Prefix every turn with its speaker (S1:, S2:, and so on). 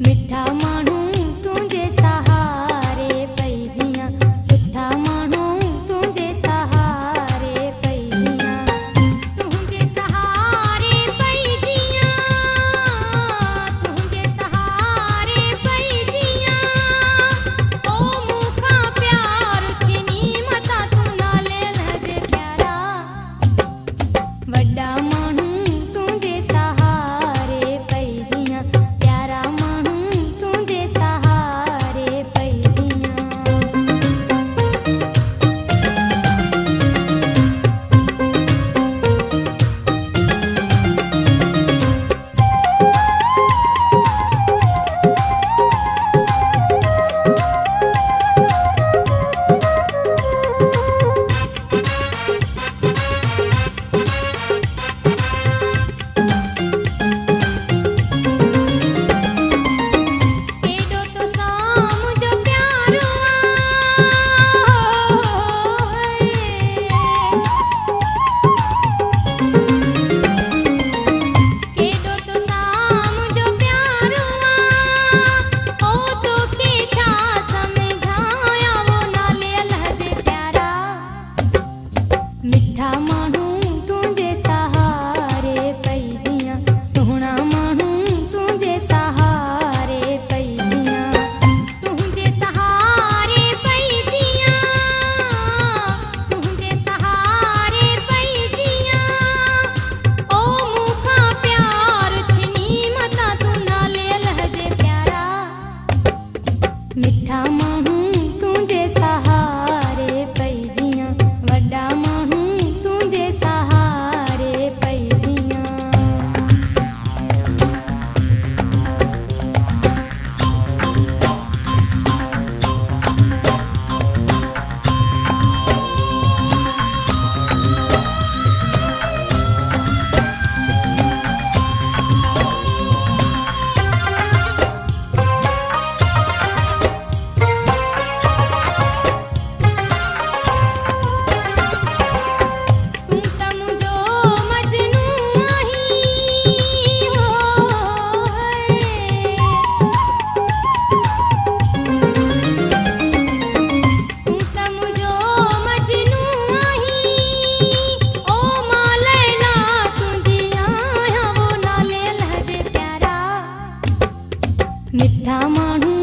S1: मिठा माण्हू तुंहिंजे सहारे पई जियां सुठा माण्हू तुंहिंजे सहारे पई जियां तुंहिंजे सहारे पई जियां तुंहिंजे सहारे पई जियां ओ मूंखां प्यार छिनी मतां तूं नाले लॻ प्यारा वॾा माण्हू तुंहिंजे सहारे पई जियां प्यारा माण्हू तुंहिंजे सहारे पई जियां केॾो तोसां मुंहिंजो प्यारो केॾो तोसां मुंहिंजो प्यारो ओ तोखे छा सम्झायां वो नाले लहजे प्यारा मिठा माण्हू तुंहिंजे सहारे पई जियां सुहिणा माण्हू तुंहिंजे सहारे पई जियां तुंहिंजे सहारे पई जियां तुंहिंजे सहारे पई जियां ओ मूंखां प्यार छिनी मतां तूं नाले लहजे प्यारा मिठा माण्हू तुंहिंजे सहारे पई जियां वॾा माण्हू तुंहिंजे सहारे पई जियां तूं त मुंहिंजो मजनू आहीं हो तूं त मुंहिंजो मजनू आहीं ओ मां लैला तुंहिंजी आहियां वो नाले लहजे प्यारा मिठा माण्हू